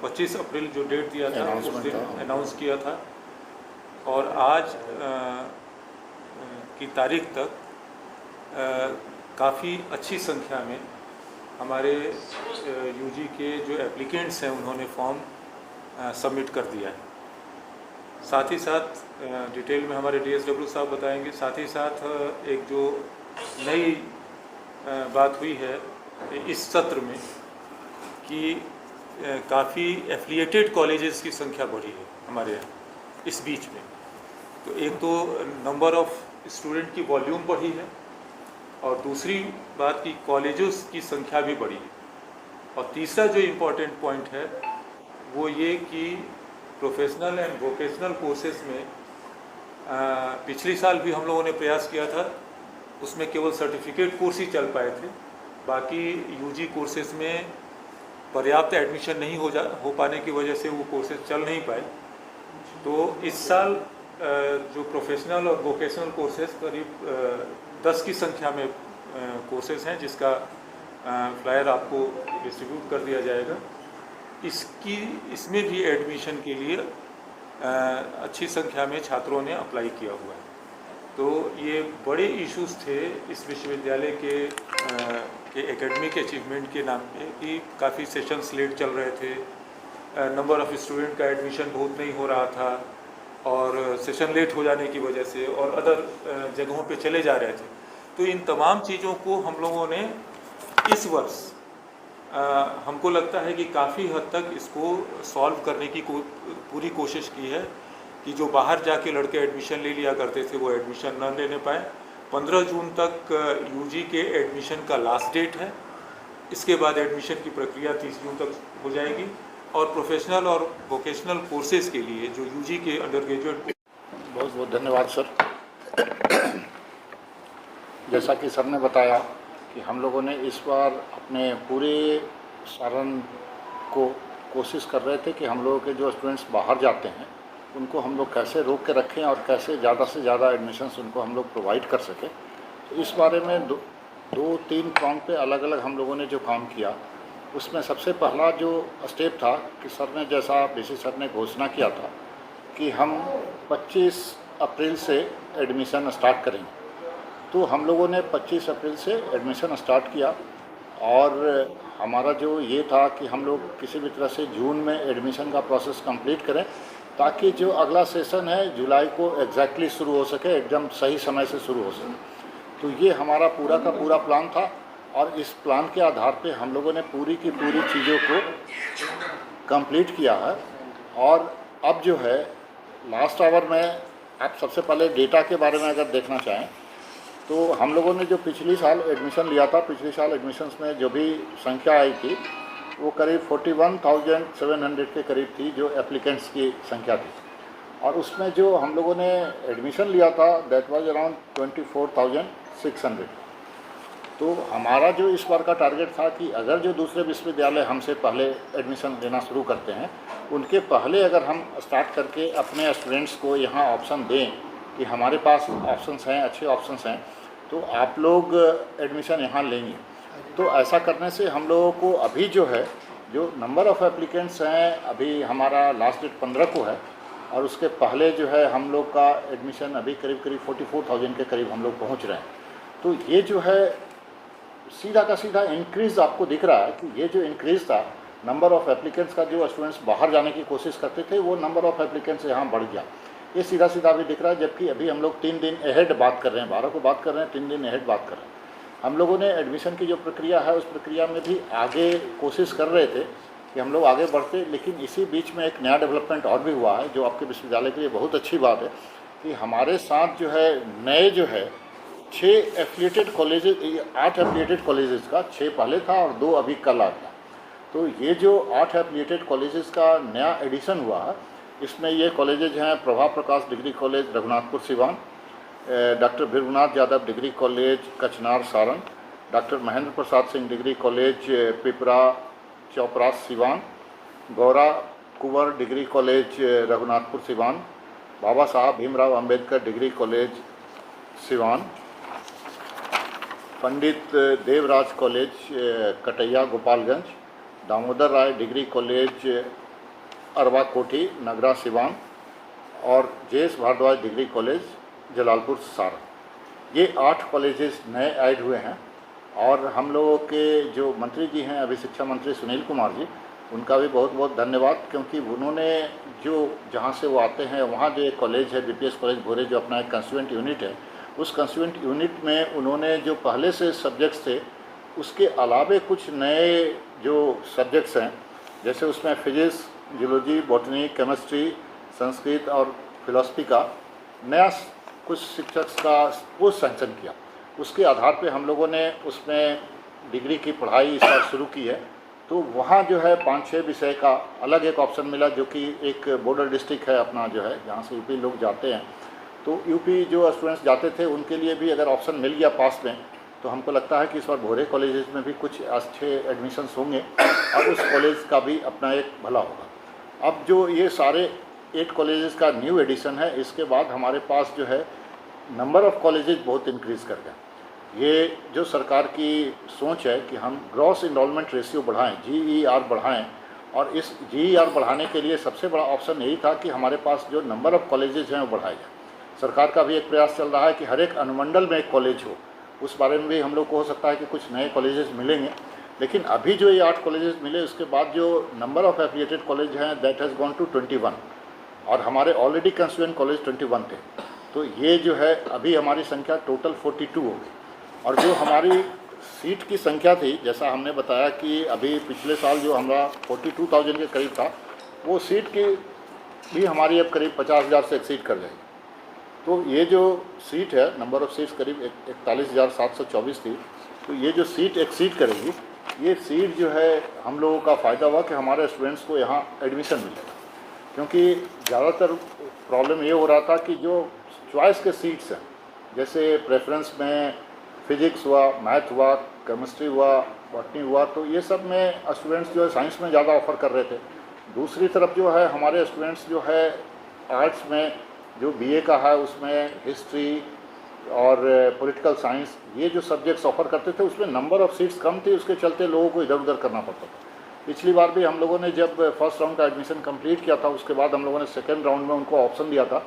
25 अप्रैल जो डेट दिया था उस दिन अनाउंस किया था और आज की तारीख तक काफ़ी अच्छी संख्या में हमारे यूजी के जो एप्लीकेंट्स हैं उन्होंने फॉर्म सबमिट कर दिया है। साथ ही साथ डिटेल में हमारे डीएसडब्ल्यू साहब बताएंगे। साथ ही साथ एक जो नई बात हुई है इस सत्र में कि काफ़ी एफिलिएटेड कॉलेजेस की संख्या बढ़ी है हमारे यहाँ इस बीच में। तो एक तो नंबर ऑफ स्टूडेंट की वॉल्यूम बढ़ी है और दूसरी बात की कॉलेजेस की संख्या भी बढ़ी है। और तीसरा जो इम्पोर्टेंट पॉइंट है वो ये कि प्रोफेशनल एंड वोकेशनल कोर्सेज में पिछली साल भी हम लोगों ने प्रयास किया था, उसमें केवल सर्टिफिकेट कोर्स ही चल पाए थे। बाकी यूजी कोर्सेज में पर्याप्त एडमिशन नहीं हो पाने की वजह से वो कोर्सेज चल नहीं पाए। तो इस साल जो प्रोफेशनल और वोकेशनल कोर्सेज करीब 10 की संख्या में कोर्सेज हैं, जिसका फ्लायर आपको डिस्ट्रीब्यूट कर दिया जाएगा। इसमें भी एडमिशन के लिए अच्छी संख्या में छात्रों ने अप्लाई किया हुआ है। तो ये बड़े इश्यूज थे इस विश्वविद्यालय के एकेडमिक अचीवमेंट के नाम पे कि काफ़ी सेशंस लेट चल रहे थे, नंबर ऑफ़ स्टूडेंट का एडमिशन बहुत नहीं हो रहा था और सेशन लेट हो जाने की वजह से और अदर जगहों पे चले जा रहे थे। तो इन तमाम चीज़ों को हम लोगों ने इस वर्ष हमको लगता है कि काफ़ी हद तक इसको सॉल्व करने की पूरी कोशिश की है कि जो बाहर जाके लड़के एडमिशन ले लिया करते थे वो एडमिशन न लेने पाए। 15 जून तक यूजी के एडमिशन का लास्ट डेट है। इसके बाद एडमिशन की प्रक्रिया 30 जून तक हो जाएगी और प्रोफेशनल और वोकेशनल कोर्सेज़ के लिए जो यूजी के अंडर ग्रेजुएट। बहुत बहुत धन्यवाद सर। जैसा कि सर ने बताया कि हम लोगों ने इस बार अपने पूरे सारण को कोशिश कर रहे थे कि हम लोगों के जो स्टूडेंट्स बाहर जाते हैं उनको हम लोग कैसे रोक के रखें और कैसे ज़्यादा से ज़्यादा एडमिशन्स उनको हम लोग प्रोवाइड कर सकें। तो इस बारे में दो तीन प्रॉन्ग पे अलग अलग हम लोगों ने जो काम किया, उसमें सबसे पहला जो स्टेप था कि सर ने, जैसा बीसी सर ने घोषणा किया था कि हम 25 अप्रैल से एडमिशन स्टार्ट करेंगे। तो हम लोगों ने 25 अप्रैल से एडमिशन स्टार्ट किया और हमारा जो ये था कि हम लोग किसी भी तरह से जून में एडमिशन का प्रोसेस कंप्लीट करें ताकि जो अगला सेशन है जुलाई को एग्जैक्टली शुरू हो सके, एकदम सही समय से शुरू हो सके। तो ये हमारा पूरा का पूरा प्लान था और इस प्लान के आधार पे हम लोगों ने पूरी की पूरी चीज़ों को कंप्लीट किया है। और अब जो है लास्ट आवर में आप सबसे पहले डेटा के बारे में अगर देखना चाहें तो हम लोगों ने जो पिछली साल एडमिशन लिया था, पिछले साल एडमिशन्स में जो भी संख्या आई थी वो करीब 41,700 के करीब थी, जो एप्लीकेंट्स की संख्या थी। और उसमें जो हम लोगों ने एडमिशन लिया था दैट वाज अराउंड 24,600। तो हमारा जो इस बार का टारगेट था कि अगर जो दूसरे विश्वविद्यालय हमसे पहले एडमिशन लेना शुरू करते हैं उनके पहले अगर हम स्टार्ट करके अपने स्टूडेंट्स को यहाँ ऑप्शन दें कि हमारे पास ऑप्शंस हैं, अच्छे ऑप्शंस हैं, तो आप लोग एडमिशन यहाँ लेंगे। तो ऐसा करने से हम लोगों को अभी जो है जो नंबर ऑफ़ एप्लीकेंट्स हैं, अभी हमारा लास्ट डेट 15 को है और उसके पहले जो है हम लोग का एडमिशन अभी करीब 44,000 के करीब हम लोग पहुँच रहे हैं। तो ये जो है सीधा का सीधा इंक्रीज़ आपको दिख रहा है कि ये जो इंक्रीज़ था नंबर ऑफ़ एप्लीकेंट्स का, जो स्टूडेंट्स बाहर जाने की कोशिश करते थे वो नंबर ऑफ़ एप्लीकेंट्स यहाँ बढ़ गया। ये सीधा सीधा भी दिख रहा है। जबकि अभी हम लोग 3 दिन अहेड बात कर रहे हैं, 12 को बात कर रहे हैं, 3 दिन अहेड बात कर रहे हैं। हम लोगों ने एडमिशन की जो प्रक्रिया है उस प्रक्रिया में भी आगे कोशिश कर रहे थे कि हम लोग आगे बढ़ते, लेकिन इसी बीच में एक नया डेवलपमेंट और भी हुआ है जो आपके विश्वविद्यालय के लिए बहुत अच्छी बात है कि हमारे साथ जो है नए जो है 6 एफिलिएटेड कॉलेजेस, 8 एफिलिएटेड कॉलेजेस का 6 पहले था और 2 अभी कल आ गया। तो ये जो 8 एफिलिएटेड कॉलेजेस का नया एडिशन हुआ है, इसमें ये कॉलेजेज हैं Prabha Prakash degree college Raghunathpur Siwan, doctor Bhrigunath Yadav degree college Kachnar Saran, doctor Mahendra Prasad Singh degree college Pipra Chauparas Siwan, Gaura Kunwar degree college Raghunathpur Siwan, Baba Saheb Bhimrao Ambedkar degree college Siwan, Pandit Devraj college Kataiya Gopalganj, Damodar Rai degree college Arwa Kothi Nagra Siwan और JS Bharadwaj degree college Jalalpur Saran. ये 8 कॉलेजेस नए ऐड हुए हैं और हम लोगों के जो मंत्री जी हैं अभी शिक्षा मंत्री सुनील कुमार जी, उनका भी बहुत बहुत धन्यवाद, क्योंकि उन्होंने जो जहाँ से वो आते हैं वहाँ जो एक कॉलेज है BPS कॉलेज भोरे जो अपना एक कंस्टिट्यूएंट यूनिट है, उस कंस्टिट्यूएंट यूनिट में उन्होंने जो पहले से सब्जेक्ट्स थे उसके अलावे कुछ नए जो सब्जेक्ट्स हैं, जैसे उसमें physics, geology, botany, chemistry, Sanskrit और फिलॉसफी का नया कुछ शिक्षक का कोर्स सैंक्शन किया। उसके आधार पे हम लोगों ने उसमें डिग्री की पढ़ाई इस बार शुरू की है। तो वहाँ जो है 5-6 विषय का अलग एक ऑप्शन मिला, जो कि एक बॉर्डर डिस्ट्रिक्ट है अपना जो है, जहाँ से यूपी लोग जाते हैं। तो यूपी जो स्टूडेंट्स जाते थे उनके लिए भी अगर ऑप्शन मिल गया पास में, तो हमको लगता है कि इस बार भोरे कॉलेजेस में भी कुछ अच्छे एडमिशन्स होंगे और उस कॉलेज का भी अपना एक भला होगा। अब जो ये सारे 8 कॉलेजेस का न्यू एडिशन है, इसके बाद हमारे पास जो है नंबर ऑफ़ कॉलेजेस बहुत इंक्रीज़ कर गया। ये जो सरकार की सोच है कि हम ग्रॉस इनरोलमेंट रेशियो बढ़ाएं, GER बढ़ाएं, और इस GER बढ़ाने के लिए सबसे बड़ा ऑप्शन यही था कि हमारे पास जो नंबर ऑफ़ कॉलेजेस हैं वो बढ़ाए जाए। सरकार का भी एक प्रयास चल रहा है कि हर एक अनुमंडल में एक कॉलेज हो, उस बारे में भी हम लोग को हो सकता है कि कुछ नए कॉलेजेस मिलेंगे। लेकिन अभी जो ये 8 कॉलेजेस मिले, उसके बाद जो नंबर ऑफ़ एफिलिएटेड कॉलेज हैं दैट हैज़ गॉन टू 21, और हमारे ऑलरेडी कंस्टिट्यूएंट कॉलेज 21 थे। तो ये जो है अभी हमारी संख्या टोटल 42 हो गई। और जो हमारी सीट की संख्या थी, जैसा हमने बताया कि अभी पिछले साल जो हमारा 42,000 के करीब था, वो सीट की भी हमारी अब करीब 50,000 से एक्सीड कर जाएगी। तो ये जो सीट है, नंबर ऑफ़ सीट्स करीब 41,724 थी। तो ये जो सीट एक्सीड करेगी, ये सीट जो है हम लोगों का फ़ायदा हुआ कि हमारे स्टूडेंट्स को यहाँ एडमिशन मिलेगा। क्योंकि ज़्यादातर प्रॉब्लम ये हो रहा था कि जो चॉइस के सीट्स हैं, जैसे प्रेफरेंस में फिजिक्स हुआ, मैथ हुआ, केमिस्ट्री हुआ, बॉटनी हुआ, तो ये सब में स्टूडेंट्स जो है साइंस में ज़्यादा ऑफ़र कर रहे थे। दूसरी तरफ जो है हमारे स्टूडेंट्स जो है आर्ट्स में जो BA का है, उसमें हिस्ट्री और पॉलिटिकल साइंस, ये जो सब्जेक्ट्स ऑफ़र करते थे उसमें नंबर ऑफ़ सीट्स कम थी, उसके चलते लोगों को इधर उधर करना पड़ता था। पिछली बार भी हम लोगों ने जब फर्स्ट राउंड का एडमिशन कंप्लीट किया था, उसके बाद हम लोगों ने सेकेंड राउंड में उनको ऑप्शन दिया था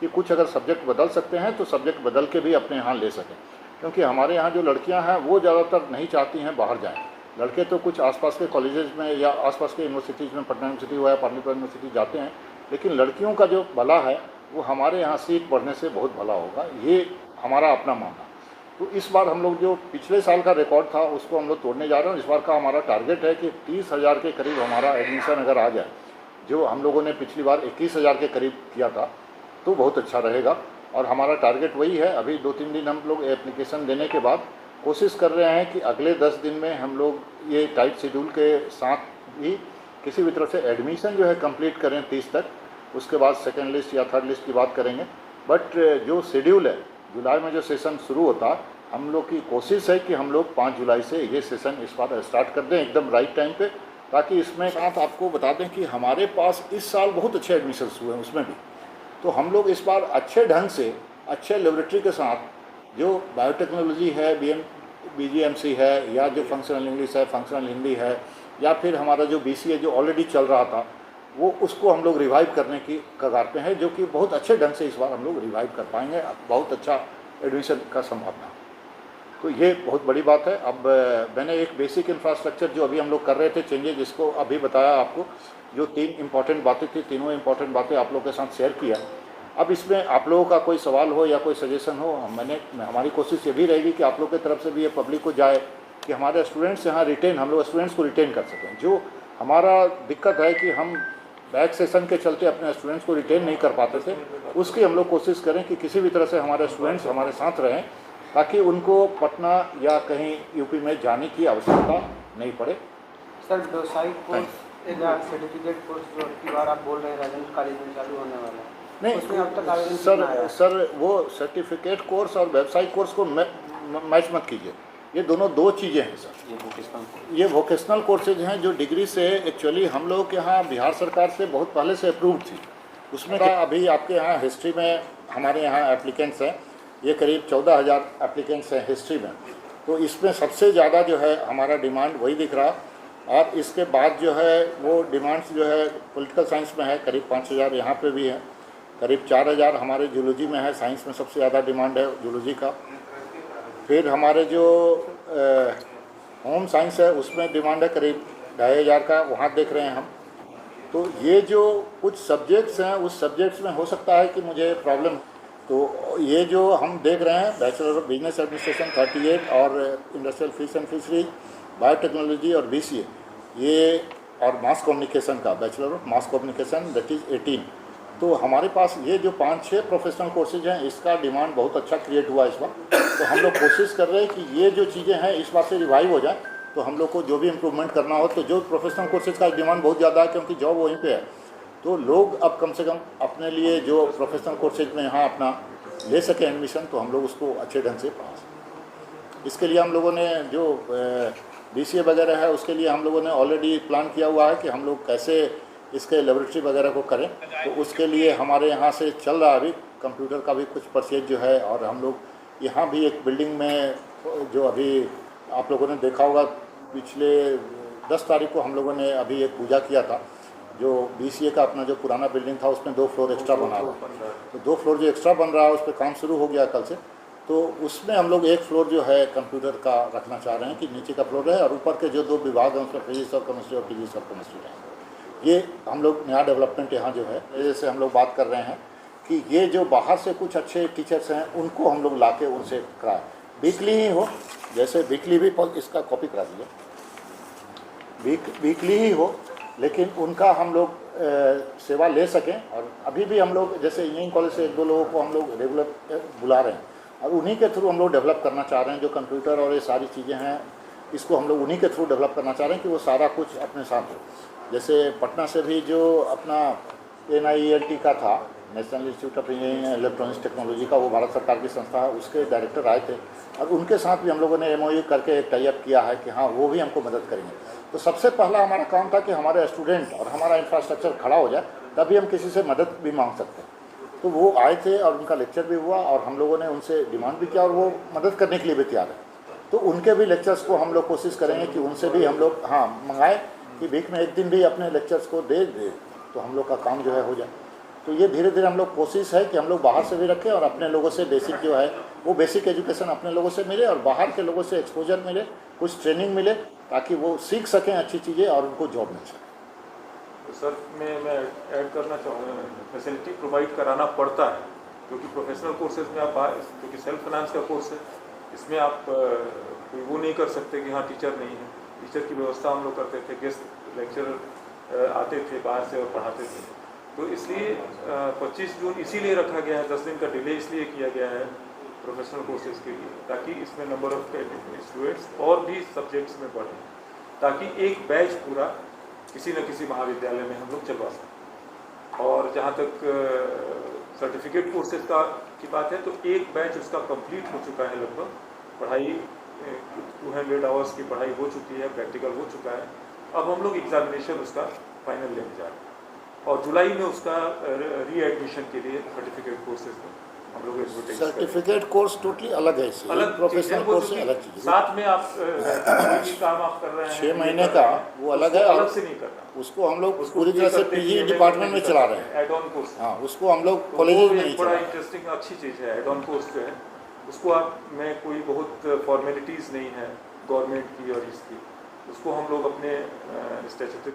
कि कुछ अगर सब्जेक्ट बदल सकते हैं तो सब्जेक्ट बदल के भी अपने यहाँ ले सकें। क्योंकि हमारे यहाँ जो लड़कियाँ हैं वो ज़्यादातर नहीं चाहती हैं बाहर जाएँ। लड़के तो कुछ आसपास के कॉलेजेस में या आसपास के यूनिवर्सिटीज़ में, पटना यूनिवर्सिटी हुआ या पाटलिपुत्र यूनिवर्सिटी जाते हैं, लेकिन लड़कियों का जो भला है वो हमारे यहाँ सीट बढ़ने से बहुत भला होगा, ये हमारा अपना मानना। तो इस बार हम लोग जो पिछले साल का रिकॉर्ड था उसको हम लोग तोड़ने जा रहे हैं। इस बार का हमारा टारगेट है कि 30,000 के करीब हमारा एडमिशन अगर आ जाए, जो हम लोगों ने पिछली बार 21,000 के करीब किया था, तो बहुत अच्छा रहेगा। और हमारा टारगेट वही है। अभी 2-3 दिन हम लोग एप्लीकेशन देने के बाद कोशिश कर रहे हैं कि अगले 10 दिन में हम लोग ये टाइट शेड्यूल के साथ भी किसी भी तरह से एडमिशन जो है कंप्लीट करें 30 तक। उसके बाद सेकेंड लिस्ट या थर्ड लिस्ट की बात करेंगे। बट जो शेड्यूल है, जुलाई में जो सेशन शुरू होता, हम लोग की कोशिश है कि हम लोग 5 जुलाई से ये सेशन इस बार स्टार्ट कर दें एकदम राइट टाइम पे, ताकि इसमें साथ आपको बता दें कि हमारे पास इस साल बहुत अच्छे एडमिशन्स हुए हैं उसमें भी। तो हम लोग इस बार अच्छे ढंग से, अच्छे लेबोरेटरी के साथ, जो बायोटेक्नोलॉजी है, BGMC है, या जो फंक्शनल इंग्लिश है, फंक्शनल हिंदी है, या फिर हमारा जो BCA जो ऑलरेडी चल रहा था, वो उसको हम लोग रिवाइव करने की कगार पे हैं, जो कि बहुत अच्छे ढंग से इस बार हम लोग रिवाइव कर पाएंगे। बहुत अच्छा एडमिशन का संभावना। तो ये बहुत बड़ी बात है। अब मैंने एक बेसिक इंफ्रास्ट्रक्चर जो अभी हम लोग कर रहे थे चेंजेज, जिसको अभी बताया आपको, जो 3 इम्पॉर्टेंट बातें थी, तीनों इम्पॉर्टेंट बातें आप लोगों के साथ शेयर किया। अब इसमें आप लोगों का कोई सवाल हो या कोई सजेशन हो, हमारी कोशिश ये भी रहेगी कि आप लोग की तरफ से भी ये पब्लिक को जाए कि हमारे स्टूडेंट्स यहाँ रिटेन, हम लोग स्टूडेंट्स को रिटेन कर सकें। जो हमारा दिक्कत है कि हम बैक सेशन के चलते अपने स्टूडेंट्स को रिटेन नहीं कर पाते थे, उसकी हम लोग कोशिश करें कि किसी भी तरह से हमारे स्टूडेंट्स हमारे साथ रहें, ताकि उनको पटना या कहीं यूपी में जाने की आवश्यकता नहीं पड़े। सर, व्यावसायिक कोर्स या सर्टिफिकेट कोर्स जो की बार आप बोल रहे हैं राजेंद्र कॉलेज में चालू होने वाला है, नहीं उसमें अब तक आवेदन सर वो सर्टिफिकेट कोर्स और व्यावसायिक कोर्स को मैच मत कीजिए। ये दोनों 2 चीज़ें हैं सर। ये वोकेशनल कोर्सेज हैं जो डिग्री से एक्चुअली हम लोग के यहाँ बिहार सरकार से बहुत पहले से अप्रूव्ड थी। उसमें अभी आपके यहाँ हिस्ट्री में हमारे यहाँ एप्लीकेंट्स हैं, ये करीब 14,000 एप्लीकेंट्स हैं हिस्ट्री में। तो इसमें सबसे ज़्यादा जो है हमारा डिमांड वही दिख रहा। और इसके बाद जो है वो डिमांड्स जो है पॉलिटिकल साइंस में है करीब 5000, यहाँ पे भी है करीब 4000 हमारे जूलॉजी में है। साइंस में सबसे ज़्यादा डिमांड है जूलॉजी का। फिर हमारे जो होम साइंस है उसमें डिमांड है करीब 2500 का, वहाँ देख रहे हैं हम। तो ये जो कुछ सब्जेक्ट्स हैं उस सब्जेक्ट्स में हो सकता है कि मुझे प्रॉब्लम, तो ये जो हम देख रहे हैं बैचलर ऑफ बिजनेस एडमिनिस्ट्रेशन 38 और industrial fish and fishery, biotechnology और BCA ये, और मास कम्युनिकेशन का bachelor of mass communication that is 18। तो हमारे पास ये जो 5-6 प्रोफेशनल कोर्सेज हैं इसका डिमांड बहुत अच्छा क्रिएट हुआ इस बार। तो हम लोग कोशिश कर रहे हैं कि ये जो चीज़ें हैं इस बार से रिवाइव हो जाए। तो हम लोग को जो भी इम्प्रूवमेंट करना हो, तो जो प्रोफेशनल कोर्सेज का डिमांड बहुत ज़्यादा है क्योंकि जॉब वहीं पे है, तो लोग अब कम से कम अपने लिए जो प्रोफेशनल कोर्सेज में यहाँ अपना ले सकें एडमिशन, तो हम लोग उसको अच्छे ढंग से पढ़ा सकें। इसके लिए हम लोगों ने जो BCA वगैरह है उसके लिए हम लोगों ने ऑलरेडी प्लान किया हुआ है कि हम लोग कैसे इसके लेबोरेटरी वगैरह को करें। तो उसके लिए हमारे यहाँ से चल रहा है अभी कंप्यूटर का भी कुछ परचेज जो है। और हम लोग यहाँ भी एक बिल्डिंग में जो अभी आप लोगों ने देखा होगा पिछले 10 तारीख को हम लोगों ने अभी एक पूजा किया था, जो BCA का अपना जो पुराना बिल्डिंग था उसमें 2 फ्लोर एक्स्ट्रा बना हुआ। तो 2 फ्लोर जो एक्स्ट्रा बन रहा है उस पर काम शुरू हो गया कल से। तो उसमें हम लोग 1 फ्लोर जो है कंप्यूटर का रखना चाह रहे हैं कि नीचे का फ्लोर है और ऊपर के जो 2 विभाग हैं उसमें फिजिक्स और केमिस्ट्री और फिजिक्स और केमिस्ट्री रहेंगे। ये हम लोग नया डेवलपमेंट यहाँ जो है, जैसे हम लोग बात कर रहे हैं कि ये जो बाहर से कुछ अच्छे टीचर्स हैं उनको हम लोग लाके उनसे कराएं, वीकली ही हो, जैसे वीकली भी इसका कॉपी करा दीजिए, वीकली ही हो, लेकिन उनका हम लोग सेवा ले सकें। और अभी भी हम लोग जैसे इंजीनियरिंग कॉलेज से 1-2 लोगों को हम लोग रेगुलर बुला रहे हैं और उन्हीं के थ्रू हम लोग डेवलप करना चाह रहे हैं। जो कंप्यूटर और ये सारी चीज़ें हैं इसको हम लोग उन्हीं के थ्रू डेवलप करना चाह रहे हैं कि वो सारा कुछ अपने साथ हो। जैसे पटना से भी जो अपना NIELT का था, national institute of engineering and electronics technology का, वो भारत सरकार की संस्था है, उसके डायरेक्टर आए थे और उनके साथ भी हम लोगों ने MOU करके एक टाई अप किया है कि हाँ वो भी हमको मदद करेंगे। तो सबसे पहला हमारा काम था कि हमारे स्टूडेंट और हमारा इंफ्रास्ट्रक्चर खड़ा हो जाए, तभी हम किसी से मदद भी मांग सकते हैं। तो वो आए थे और उनका लेक्चर भी हुआ और हम लोगों ने उनसे डिमांड भी किया और वो मदद करने के लिए भी तैयार है। तो उनके भी लेक्चर्स को हम लोग कोशिश करेंगे कि उनसे भी हम लोग हाँ मंगाएं कि वीक में 1 दिन भी अपने लेक्चर्स को दे तो हम लोग का काम जो है हो जाए। तो ये धीरे धीरे हम लोग कोशिश है कि हम लोग बाहर से भी रखें और अपने लोगों से बेसिक जो है वो बेसिक एजुकेशन अपने लोगों से मिले और बाहर के लोगों से एक्सपोजर मिले, कुछ ट्रेनिंग मिले, ताकि वो सीख सकें अच्छी चीज़ें और उनको जॉब मिल सके। तो सर मैं ऐड करना चाहूँगा, फैसिलिटी प्रोवाइड कराना पड़ता है क्योंकि प्रोफेशनल कोर्सेज में आप क्योंकि सेल्फ फाइनेंस का कोर्स है, इसमें आप कोई वो नहीं कर सकते कि हाँ टीचर नहीं है। टीचर की व्यवस्था हम लोग करते थे, गेस्ट लेक्चरर आते थे बाहर से और पढ़ाते थे। तो इसलिए 25 जून इसीलिए रखा गया है, 10 दिन का डिले इसलिए किया गया है प्रोफेशनल कोर्सेज के लिए, ताकि इसमें नंबर ऑफ स्टूडेंट्स और भी सब्जेक्ट्स में बढ़े, ताकि एक बैच पूरा किसी न किसी महाविद्यालय में हम लोग चलवा सकें। और जहाँ तक सर्टिफिकेट कोर्सेज की बात है तो एक बैच उसका कंप्लीट हो चुका है, लगभग पढ़ाई 200 आवर्स की पढ़ाई हो चुकी है, प्रैक्टिकल हो चुका है। अब हम लोग एग्जामिनेशन उसका फाइनल लेने जा रहे हैं और जुलाई में उसका री-एडमिशन के लिए सर्टिफिकेट कोर्सेज में हम लोग सर्टिफिकेट कोर्स टोटली अलग है, इससे अलग प्रोफेशनल कोर्स से अलग चीज़ है। साथ में आप कोई काम आप कर रहे हैं 6 महीने का वो अलग है, अलग से नहीं करना उसको हम लोग पूरी तरह से PG डिपार्टमेंट में चला रहे हैं, एड ऑन कोर्स। हाँ उसको हम लोग कॉलेज में नहीं बड़ा इंटरेस्टिंग अच्छी चीज़ है एड ऑन कोर्स जो है, उसको आप में कोई बहुत फॉर्मेलिटीज़ नहीं है गवर्नमेंट की और इसकी, उसको हम लोग अपने स्टैट्यूटरी